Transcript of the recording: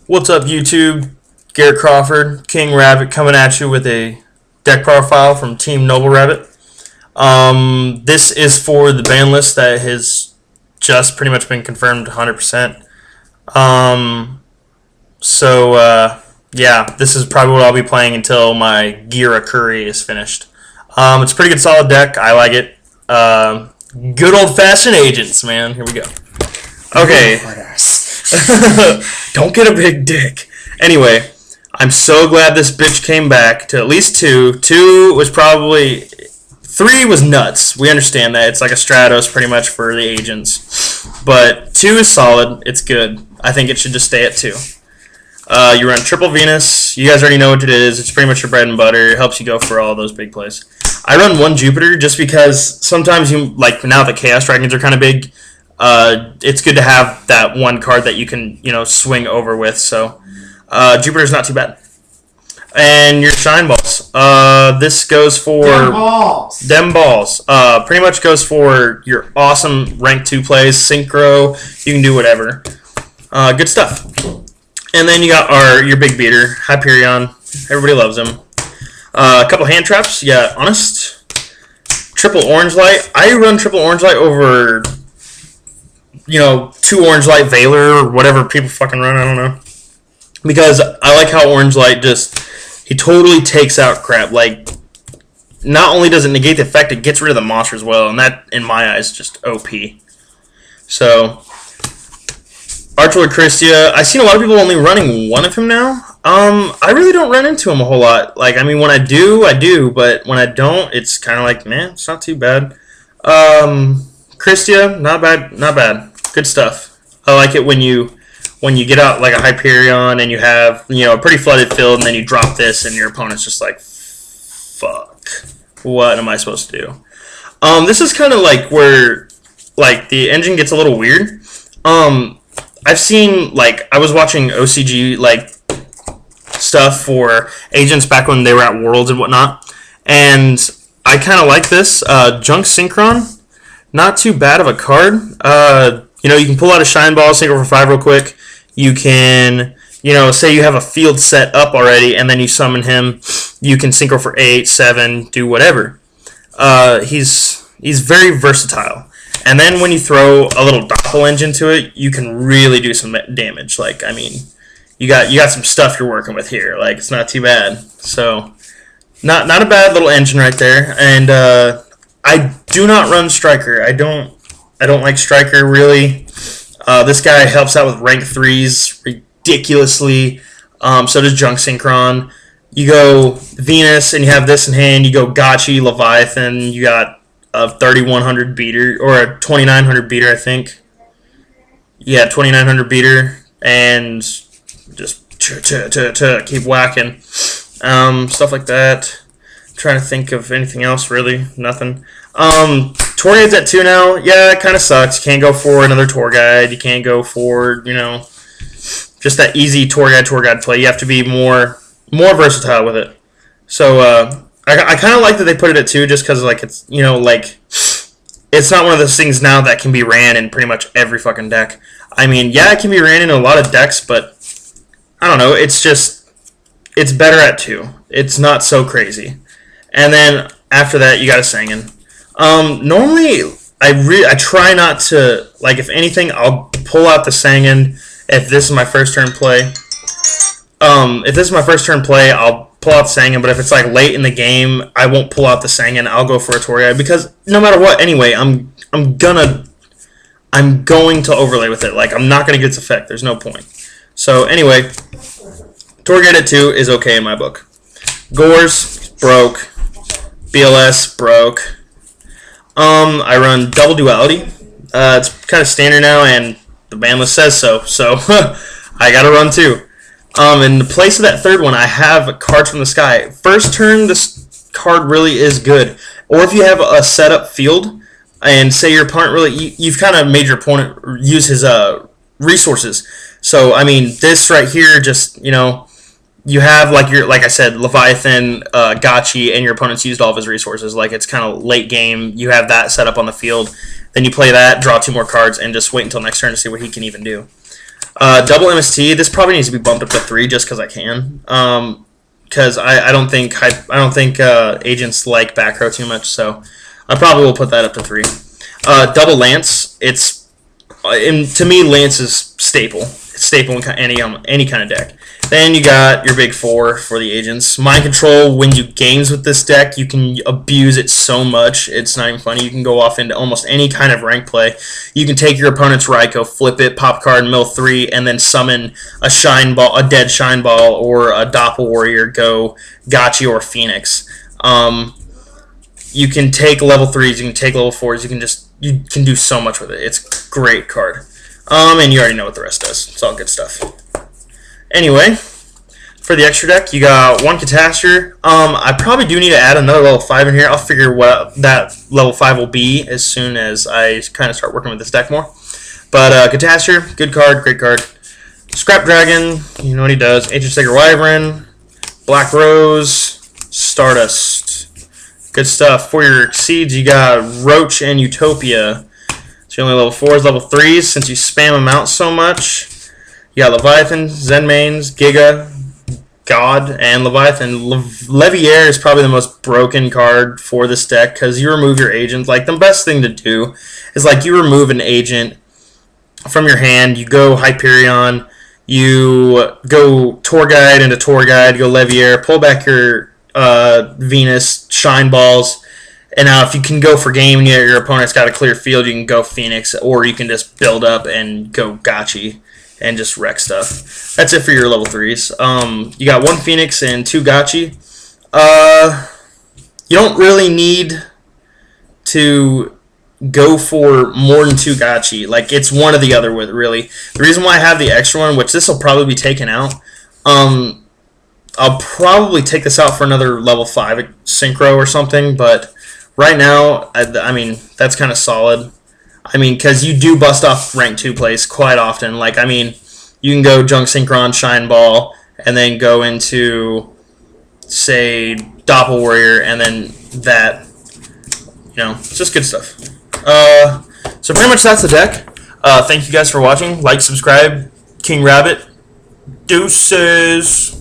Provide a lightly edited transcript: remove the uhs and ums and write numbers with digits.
What's up, YouTube? Garrett Crawford, King Rabbit, coming at you with a deck profile from Team Noble Rabbit. This is for the ban list that has just pretty much been confirmed 100%. Yeah, this is probably what I'll be playing until my Gira Curry is finished. It's a pretty good, solid deck. I like it. Good old-fashioned agents, man. Here we go. Okay. Don't get a big dick. Anyway, I'm so glad this bitch came back to at least 2. 2 was probably... 3 was nuts. We understand that. It's like a Stratos pretty much for the agents. But 2 is solid. It's good. I think it should just stay at 2. You run triple Venus. You guys already know what it is. It's pretty much your bread and butter. It helps you go for all those big plays. I run 1 Jupiter just because sometimes you, like now the Chaos Dragons are kind of big. It's good to have that one card that you can, swing over with. So Jupiter's not too bad. And your Shine Balls. This goes for... Dem Balls. Pretty much goes for your awesome rank 2 plays. Synchro. You can do whatever. Good stuff. And then you got your big beater, Hyperion. Everybody loves him. A couple hand traps. Yeah, Honest. Triple Orange Light. I run Triple Orange Light over... 2 Orange Light Veiler or whatever people fucking run, I don't know. Because I like how Orange Light he totally takes out crap. Like, not only does it negate the effect, it gets rid of the monster as well, and that, in my eyes, is just OP. So, Archlord Christia, I've seen a lot of people only running 1 of him now. I really don't run into him a whole lot. Like, I mean, when I do, but when I don't, it's kind of like, man, it's not too bad. Christia, not bad. Good stuff. I like it when you get out like a Hyperion and you have, a pretty flooded field and then you drop this and your opponent's just like, fuck, what am I supposed to do? This is kind of like where, like, the engine gets a little weird. I've seen, like, I was watching OCG, like, stuff for agents back when they were at Worlds and whatnot, and I kind of like this. Junk Synchron, not too bad of a card. You can pull out a Shine Ball, synchro for 5 real quick. You can, say you have a field set up already, and then you summon him. You can synchro for 8, 7, do whatever. He's very versatile. And then when you throw a little doppel engine to it, you can really do some damage. Like, I mean, you got some stuff you're working with here. Like, it's not too bad. So, not a bad little engine right there. And I do not run Striker. I don't like Striker really. This guy helps out with rank 3s ridiculously. So does Junk Synchron. You go Venus and you have this in hand. You go Gotchi, Leviathan. You got a 3100 beater or a 2900 beater, I think. Yeah, 2900 beater, and just keep whacking. Stuff like that. I'm trying to think of anything else really. Nothing. Tour guide's at 2 now. Yeah, it kind of sucks. You can't go for another tour guide. You can't go for, just that easy tour guide play. You have to be more versatile with it. So, I kind of like that they put it at 2 just because, like, it's, it's not one of those things now that can be ran in pretty much every fucking deck. I mean, yeah, it can be ran in a lot of decks, but I don't know. It's better at 2. It's not so crazy. And then after that, you got a Sangan. Normally, I try not to, like, if anything, I'll pull out the Sangan if this is my first turn play. If this is my first turn play, I'll pull out the Sangan, but if it's, like, late in the game, I won't pull out the Sangan. I'll go for a Tour Guide, because no matter what, anyway, I'm going to overlay with it. Like, I'm not going to get its effect. There's no point. So, anyway, Tour Guide at 2 is okay in my book. Gores, broke. BLS, broke. I run double duality. It's kind of standard now, and the ban list says so. So I gotta run 2. In the place of that third one, I have Cards from the Sky. First turn, this card really is good. Or if you have a setup field, and say your opponent really, you've kind of made your opponent use his resources. So I mean, this right here, just you have like I said, Leviathan, Gotchi, and your opponent's used all of his resources. Like, it's kind of late game. You have that set up on the field. Then you play that, draw 2 more cards, and just wait until next turn to see what he can even do. Double MST. This probably needs to be bumped up to 3 just because I can. Because I don't think agents like back row too much, so I probably will put that up to 3. Double Lance. To me, Lance is staple. It's staple in any kind of deck. Then you got your big 4 for the agents. Mind Control wins you games with this deck. You can abuse it so much. It's not even funny. You can go off into almost any kind of rank play. You can take your opponent's Raikou, flip it, pop card, mill 3, and then summon a dead Shine Ball, or a Doppel Warrior, go Gotchi or Phoenix. You can take level 3s, you can take level 4s, you can do so much with it. It's a great card. And you already know what the rest does. It's all good stuff. Anyway, for the extra deck, you got 1 Catastor. I probably do need to add another level 5 in here. I'll figure what that level 5 will be as soon as I kind of start working with this deck more. But Catastor, good card, great card. Scrap Dragon, you know what he does. Ancient Sacred Wyvern, Black Rose, Stardust. Good stuff. For your seeds, you got Roach and Utopia. So only level 4s, level 3s, since you spam them out so much. You got Leviathan, Zenmaines, Giga, God, and Leviathan. Leviair is probably the most broken card for this deck because you remove your agent. Like, the best thing to do is, like, you remove an agent from your hand, you go Hyperion, you go Tour Guide into Tour Guide, go Leviair, pull back your Venus, Shine Balls, and now if you can go for game and your opponent's got a clear field, you can go Phoenix, or you can just build up and go Gotchi and just wreck stuff. That's it for your level 3s. You got 1 Phoenix and 2 Gotchi. You don't really need to go for more than 2 Gotchi. Like, it's one or the other with really. The reason why I have the extra one, which this will probably be taken out, I'll probably take this out for another level 5 synchro or something, but right now, I mean, that's kind of solid. I mean, because you do bust off rank 2 plays quite often. Like, I mean, you can go Junk Synchron, Shine Ball, and then go into, say, Doppel Warrior, and then that. You know, it's just good stuff. So pretty much that's the deck. Thank you guys for watching. Like, subscribe. King Rabbit. Deuces.